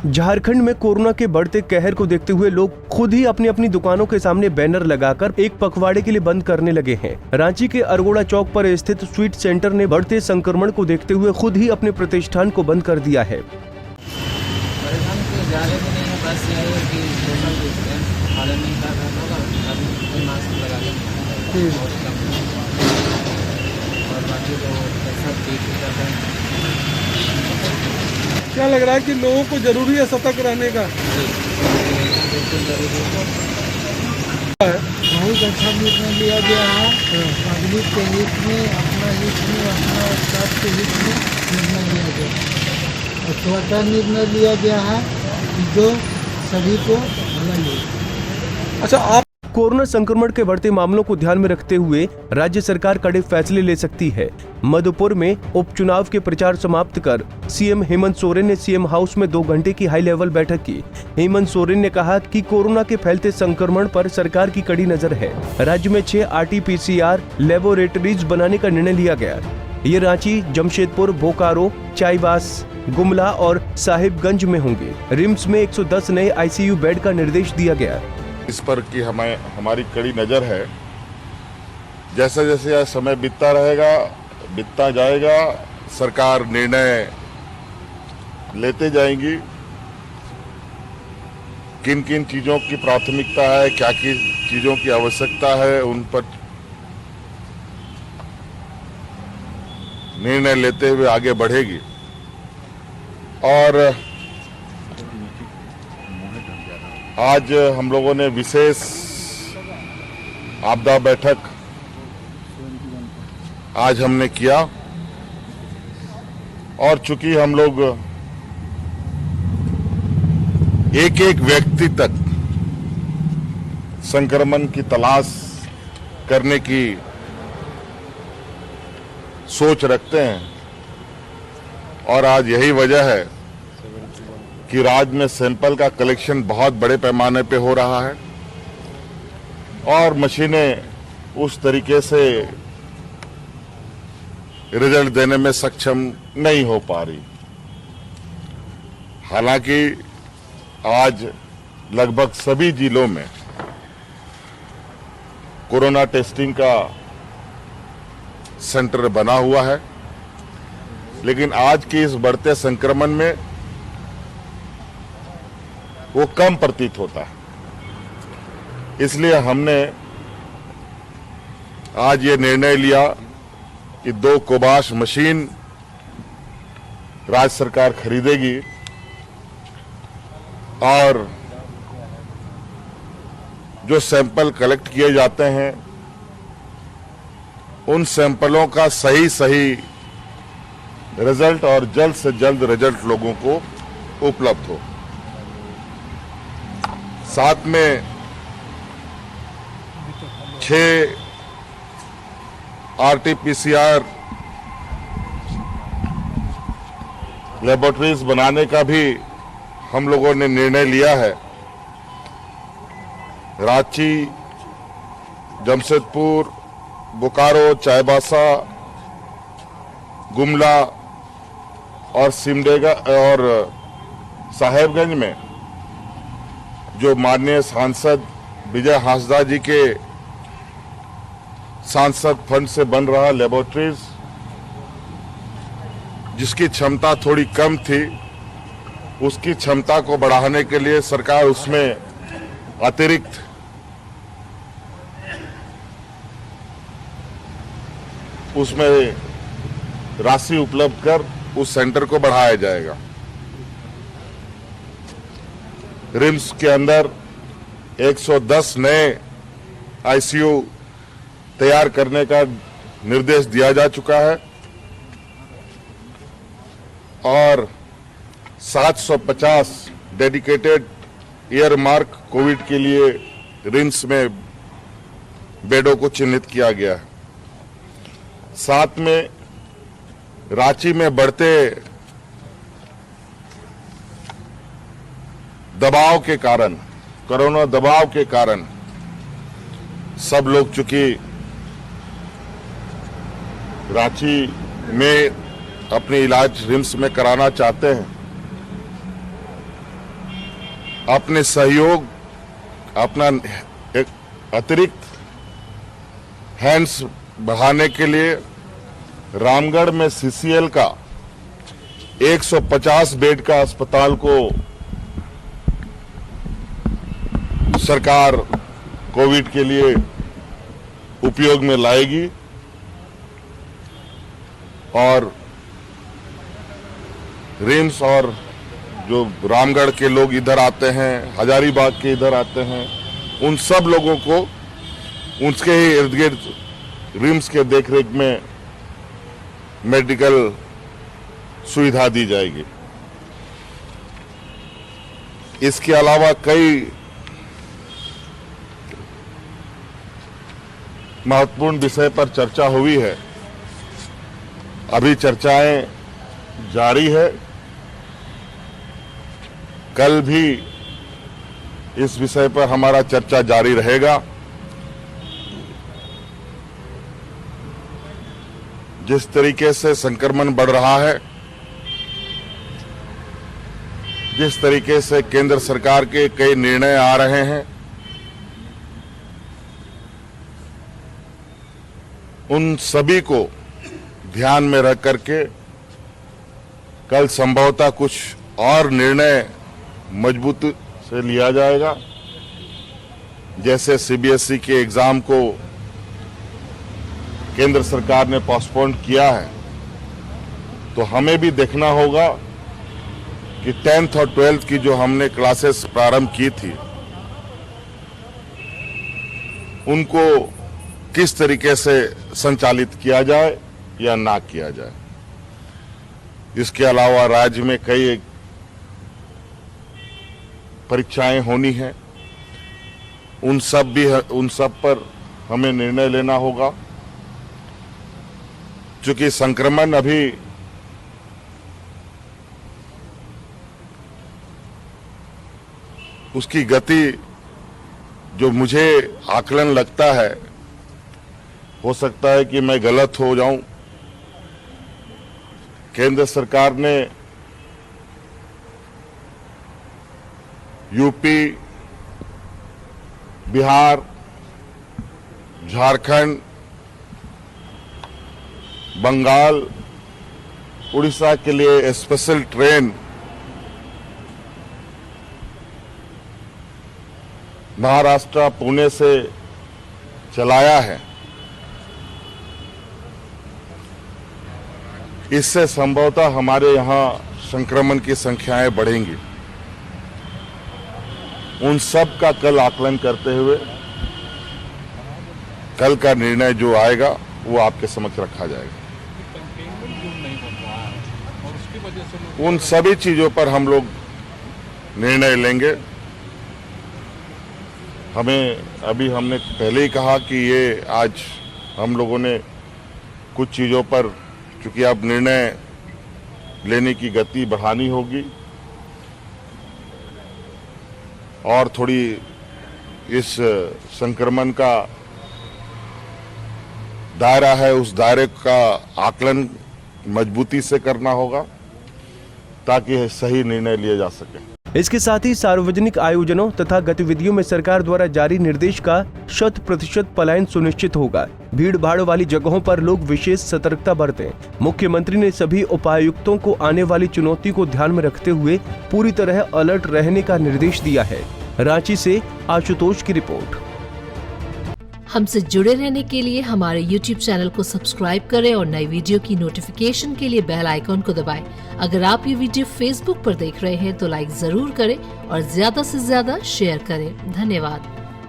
झारखंड में कोरोना के बढ़ते कहर को देखते हुए लोग खुद ही अपनी अपनी दुकानों के सामने बैनर लगाकर एक पखवाड़े के लिए बंद करने लगे हैं। रांची के अरगोड़ा चौक पर स्थित स्वीट सेंटर ने बढ़ते संक्रमण को देखते हुए खुद ही अपने प्रतिष्ठान को बंद कर दिया है। क्या लग रहा है कि लोगों को जरूरी है सतर्क रहने का? बहुत अच्छा निर्णय लिया गया है। पब्लिक के हित में, अपना हित में, अपना स्टाफ के हित में निर्णय लिया गया है और स्वतः निर्णय लिया गया है जो सभी को भला मिले। अच्छा, आप कोरोना संक्रमण के बढ़ते मामलों को ध्यान में रखते हुए राज्य सरकार कड़े फैसले ले सकती है। मधुपुर में उपचुनाव के प्रचार समाप्त कर सीएम हेमंत सोरेन ने सीएम हाउस में 2 घंटे की हाई लेवल बैठक की। हेमंत सोरेन ने कहा कि कोरोना के फैलते संक्रमण पर सरकार की कड़ी नजर है। राज्य में 6 RT-PCR लेबोरेटरीज बनाने का निर्णय लिया गया। ये रांची, जमशेदपुर, बोकारो, चाईबास, गुमला और साहिबगंज में होंगे। रिम्स में 110 नए ICU बेड का निर्देश दिया गया। इस पर कि हमारी कड़ी नज़र है। जैसे जैसे यह समय बीतता जाएगा, सरकार निर्णय लेते जाएंगी। किन किन चीज़ों की प्राथमिकता है, क्या किन चीज़ों की आवश्यकता है, उन पर निर्णय लेते हुए आगे बढ़ेगी। और आज हम लोगों ने विशेष आपदा बैठक आज हमने किया और चूंकि हम लोग एक एक व्यक्ति तक संक्रमण की तलाश करने की सोच रखते हैं और आज यही वजह है कि राज्य में सैंपल का कलेक्शन बहुत बड़े पैमाने पे हो रहा है और मशीनें उस तरीके से रिजल्ट देने में सक्षम नहीं हो पा रही। हालांकि आज लगभग सभी जिलों में कोरोना टेस्टिंग का सेंटर बना हुआ है, लेकिन आज के इस बढ़ते संक्रमण में वो कम प्रतीत होता है। इसलिए हमने आज ये निर्णय लिया कि 2 कोबाश मशीन राज्य सरकार खरीदेगी और जो सैंपल कलेक्ट किए जाते हैं उन सैंपलों का सही रिजल्ट और जल्द से जल्द रिजल्ट लोगों को उपलब्ध हो। साथ में 6 RT-PCR लेबोरेटरीज बनाने का भी हम लोगों ने निर्णय लिया है। रांची, जमशेदपुर, बोकारो, चाईबासा, गुमला और सिमडेगा और साहेबगंज में जो माननीय सांसद विजय हांसदा जी के सांसद फंड से बन रहा लेबोरेटरीज, जिसकी क्षमता थोड़ी कम थी, उसकी क्षमता को बढ़ाने के लिए सरकार उसमें अतिरिक्त राशि उपलब्ध कर उस सेंटर को बढ़ाया जाएगा। रिम्स के अंदर 110 नए ICU तैयार करने का निर्देश दिया जा चुका है और 750 डेडिकेटेड ईयरमार्क कोविड के लिए रिम्स में बेडों को चिन्हित किया गया है। साथ में रांची में बढ़ते दबाव के कारण, कोरोना दबाव के कारण सब लोग चूंकि रांची में अपने इलाज रिम्स में कराना चाहते हैं अपने सहयोग, अपना एक अतिरिक्त हैंड्स बढ़ाने के लिए रामगढ़ में सीसीएल का 150 बेड का अस्पताल को सरकार कोविड के लिए उपयोग में लाएगी और रिम्स और जो रामगढ़ के लोग इधर आते हैं, हजारीबाग के इधर आते हैं, उन सब लोगों को उसके ही इर्द गिर्द रिम्स के देखरेख में मेडिकल सुविधा दी जाएगी। इसके अलावा कई महत्वपूर्ण विषय पर चर्चा हुई है। अभी चर्चाएं जारी है। कल भी इस विषय पर हमारा चर्चा जारी रहेगा। जिस तरीके से संक्रमण बढ़ रहा है, जिस तरीके से केंद्र सरकार के कई निर्णय आ रहे हैं, उन सभी को ध्यान में रख करके कल संभवतः कुछ और निर्णय मजबूती से लिया जाएगा। जैसे सीबीएसई के एग्जाम को केंद्र सरकार ने पोस्टपोन किया है, तो हमें भी देखना होगा कि 10th और 12th की जो हमने क्लासेस प्रारंभ की थी, उनको किस तरीके से संचालित किया जाए या ना किया जाए। इसके अलावा राज्य में कई परीक्षाएं होनी हैं, उन सब पर हमें निर्णय लेना होगा। चूंकि संक्रमण अभी उसकी गति जो मुझे आकलन लगता है, हो सकता है कि मैं गलत हो जाऊं। केंद्र सरकार ने यूपी, बिहार, झारखंड, बंगाल, उड़ीसा के लिए स्पेशल ट्रेन महाराष्ट्र पुणे से चलाया है। इससे संभवतः हमारे यहाँ संक्रमण की संख्याएं बढ़ेंगी। उन सब का कल आकलन करते हुए कल का निर्णय जो आएगा वो आपके समक्ष रखा जाएगा। उन सभी चीजों पर हम लोग निर्णय लेंगे। हमने पहले ही कहा कि ये आज हम लोगों ने कुछ चीजों पर, चूंकि अब निर्णय लेने की गति बढ़ानी होगी और थोड़ी इस संक्रमण का दायरा है, उस दायरे का आकलन मजबूती से करना होगा ताकि सही निर्णय लिए जा सके। इसके साथ ही सार्वजनिक आयोजनों तथा गतिविधियों में सरकार द्वारा जारी निर्देश का 100% पलायन सुनिश्चित होगा। भीड़ भाड़ वाली जगहों पर लोग विशेष सतर्कता बरतें। मुख्यमंत्री ने सभी उपायुक्तों को आने वाली चुनौती को ध्यान में रखते हुए पूरी तरह अलर्ट रहने का निर्देश दिया है। रांची से आशुतोष की रिपोर्ट। हमसे जुड़े रहने के लिए हमारे YouTube चैनल को सब्सक्राइब करें और नई वीडियो की नोटिफिकेशन के लिए बेल आइकॉन को दबाएं। अगर आप ये वीडियो Facebook पर देख रहे हैं तो लाइक जरूर करें और ज्यादा से ज्यादा शेयर करें। धन्यवाद।